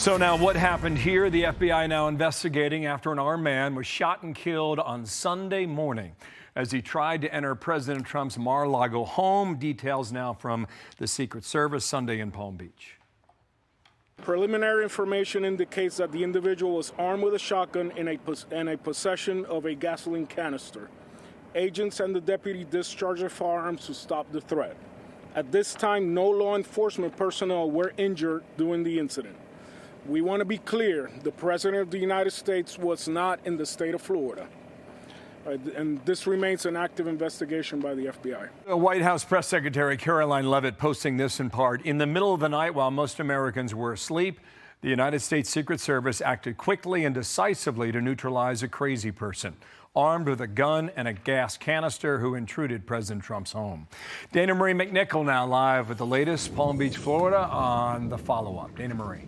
So now what happened here? The FBI now investigating after an armed man was shot and killed on Sunday morning as he tried to enter President Trump's Mar-a-Lago home. Details now from the Secret Service Sunday in Palm Beach. Preliminary information indicates that the individual was armed with a shotgun and a possession of a gasoline canister. Agents and the deputy discharged their firearms to stop the threat. At this time, no law enforcement personnel were injured during the incident. We want to be clear, the President of the United States was not in the state of Florida. And this remains an active investigation by the FBI. White House Press Secretary Caroline Leavitt posting this in part. In the middle of the night while most Americans were asleep, the United States Secret Service acted quickly and decisively to neutralize a crazy person, armed with a gun and a gas canister, who intruded President Trump's home. Dana Marie McNichol now live with the latest. Palm Beach, Florida on the follow-up. Dana Marie.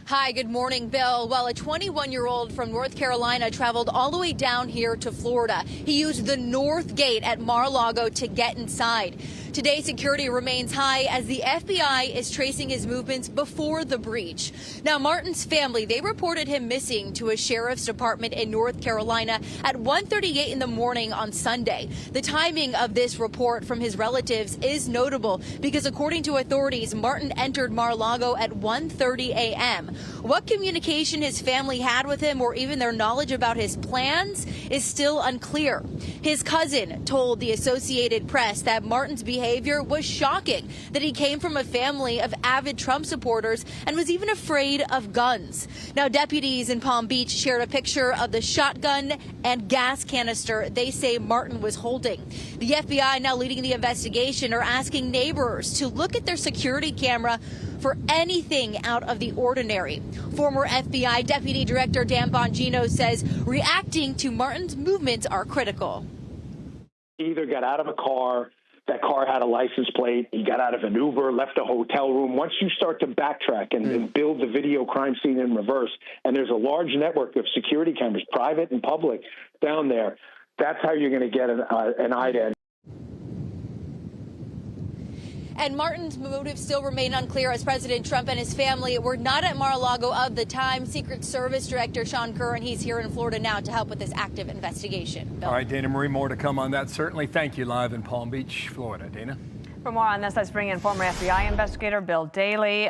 Hi, good morning, Bill. Well, a 21-year-old from North Carolina traveled all the way down here to Florida. He used the north gate at Mar-a-Lago to get inside. Today, security remains high as the FBI is tracing his movements before the breach. Now, Martin's family, they reported him missing to a sheriff's department in North Carolina at 1:38 in the morning on Sunday. The timing of this report from his relatives is notable because, according to authorities, Martin entered Mar-a-Lago at 1:30 a.m. What communication his family had with him or even their knowledge about his plans is still unclear. His cousin told the Associated Press that Martin's behavior was shocking, that he came from a family of avid Trump supporters and was even afraid of guns. Now, deputies in Palm Beach shared a picture of the shotgun and gas canister they say Martin was holding. The FBI, now leading the investigation, are asking neighbors to look at their security camera for anything out of the ordinary. Former FBI Deputy Director Dan Bongino says reacting to Martin's movements are critical. He either got out of a car, that car had a license plate, he got out of an Uber, left a hotel room. Once you start to backtrack and build the video crime scene in reverse, and there's a large network of security cameras, private and public, down there, that's how you're going to get an ident. And Martin's motives still remain unclear as President Trump and his family were not at Mar-a-Lago of the time. Secret Service Director Sean Curran, he's here in Florida now to help with this active investigation. Bill. All right, Dana Marie, more to come on that, certainly. Thank you, live in Palm Beach, Florida. Dana? For more on this, let's bring in former FBI investigator Bill Daly.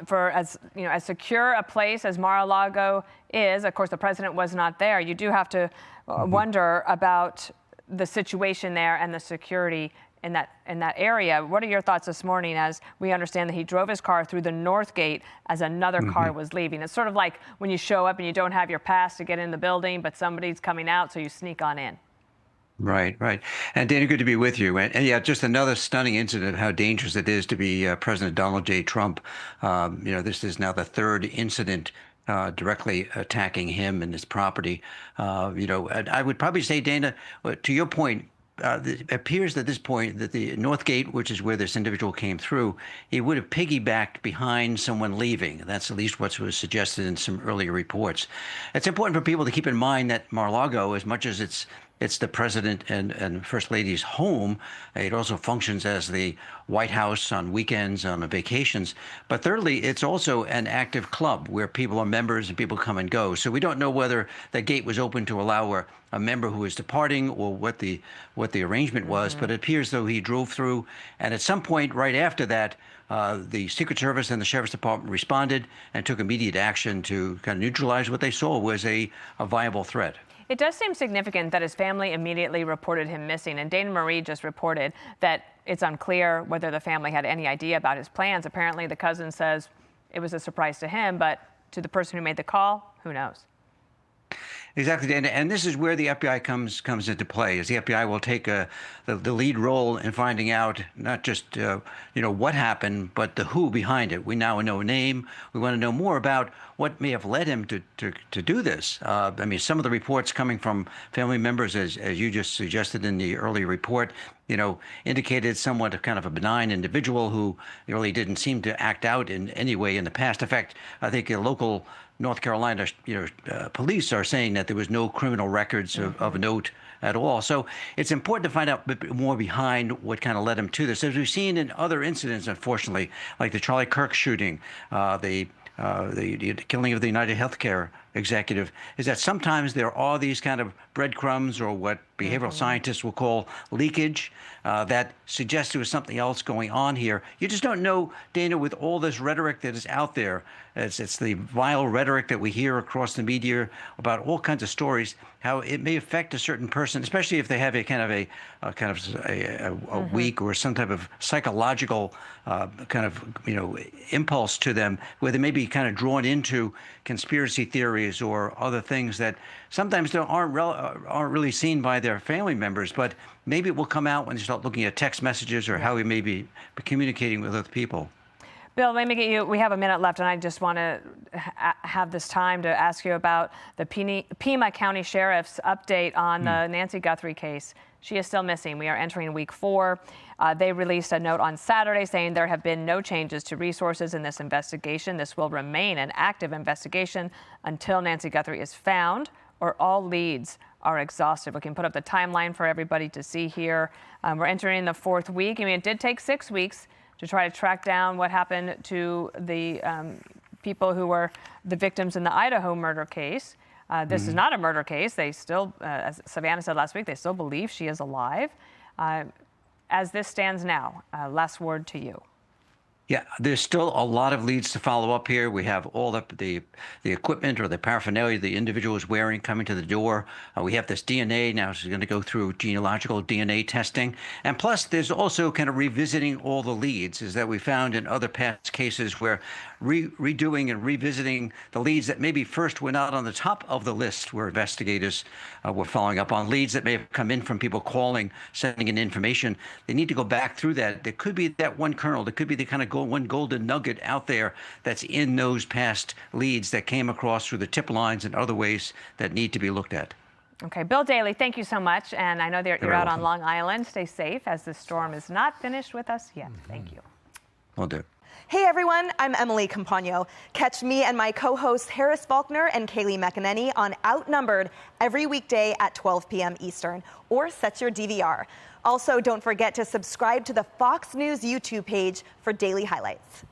For as secure a place as Mar-a-Lago is, of course, the president was not there. You do have to wonder about the situation there and the security in that area. What are your thoughts this morning as we understand that he drove his car through the north gate as another car was leaving? It's sort of like when you show up and you don't have your pass to get in the building, but somebody's coming out, so you sneak on in. Right, right. And Dana, good to be with you. And yeah, just another stunning incident of how dangerous it is to be President Donald J. Trump. This is now the third incident directly attacking him and his property. I would probably say, Dana, to your point, it appears at this point that the North Gate, which is where this individual came through, he would have piggybacked behind someone leaving. That's at least what was suggested in some earlier reports. It's important for people to keep in mind that Mar-a-Lago, as much as it's the president and first lady's home, it also functions as the White House on weekends, on vacations. But thirdly, it's also an active club where people are members and people come and go. So we don't know whether the gate was open to allow a member who is departing or what the arrangement was. But it appears though he drove through, and at some point right after that, the Secret Service and the Sheriff's Department responded and took immediate action to kind of neutralize what they saw was a viable threat. It does seem significant that his family immediately reported him missing, and Dana Marie just reported that it's unclear whether the family had any idea about his plans. Apparently, the cousin says it was a surprise to him, but to the person who made the call, who knows? Exactly, Dana. And this is where the FBI comes into play, as the FBI will take the lead role in finding out not just what happened, but the who behind it. We now know a name. We want to know more about what may have led him to do this. Some of the reports coming from family members, as you just suggested in the earlier report, indicated somewhat of kind of a benign individual who really didn't seem to act out in any way in the past. In fact, I think a local North Carolina, police are saying that there was no criminal records of note at all. So it's important to find out a bit more behind what kind of led him to this. As we've seen in other incidents, unfortunately, like the Charlie Kirk shooting, the killing of the United Healthcare executive, is that sometimes there are these kind of breadcrumbs, or what behavioral scientists will call leakage, that suggests there was something else going on here. You just don't know, Dana, with all this rhetoric that is out there. It's the vile rhetoric that we hear across the media about all kinds of stories, how it may affect a certain person, especially if they have a kind of a weak or some type of psychological kind of impulse to them, where they may be kind of drawn into conspiracy theories or other things that sometimes aren't really seen by their family members, but maybe it will come out when you start looking at text messages or how we may be communicating with other people. Bill, let me get you. We have a minute left, and I just want to have this time to ask you about the Pima County Sheriff's update on the Nancy Guthrie case. She is still missing. We are entering week 4. They released a note on Saturday saying there have been no changes to resources in this investigation. This will remain an active investigation until Nancy Guthrie is found or all leads are exhausted. We can put up the timeline for everybody to see here. We're entering the 4th week. I mean, it did take 6 weeks to try to track down what happened to the people who were the victims in the Idaho murder case. This is not a murder case. They still, as Savannah said last week, they still believe she is alive. As this stands now, last word to you. Yeah, there's still a lot of leads to follow up here. We have all the equipment or the paraphernalia the individual is wearing coming to the door. We have this DNA now. She's going to go through genealogical DNA testing. And plus, there's also kind of revisiting all the leads, is that we found in other past cases where redoing and revisiting the leads that maybe first were not on the top of the list, where investigators were following up on leads that may have come in from people calling, sending in information. They need to go back through that. There could be that one kernel. There could be the kind of one golden nugget out there that's in those past leads that came across through the tip lines and other ways that need to be looked at. Okay, Bill Daly, thank you so much. And I know that you're out on Long Island. Stay safe, as the storm is not finished with us yet. Thank you. Will do. Hey everyone, I'm Emily Campagno. Catch me and my co-hosts Harris Faulkner and Kaylee McEnany on Outnumbered every weekday at 12 p.m. Eastern, or set your DVR. Also, don't forget to subscribe to the Fox News YouTube page for daily highlights.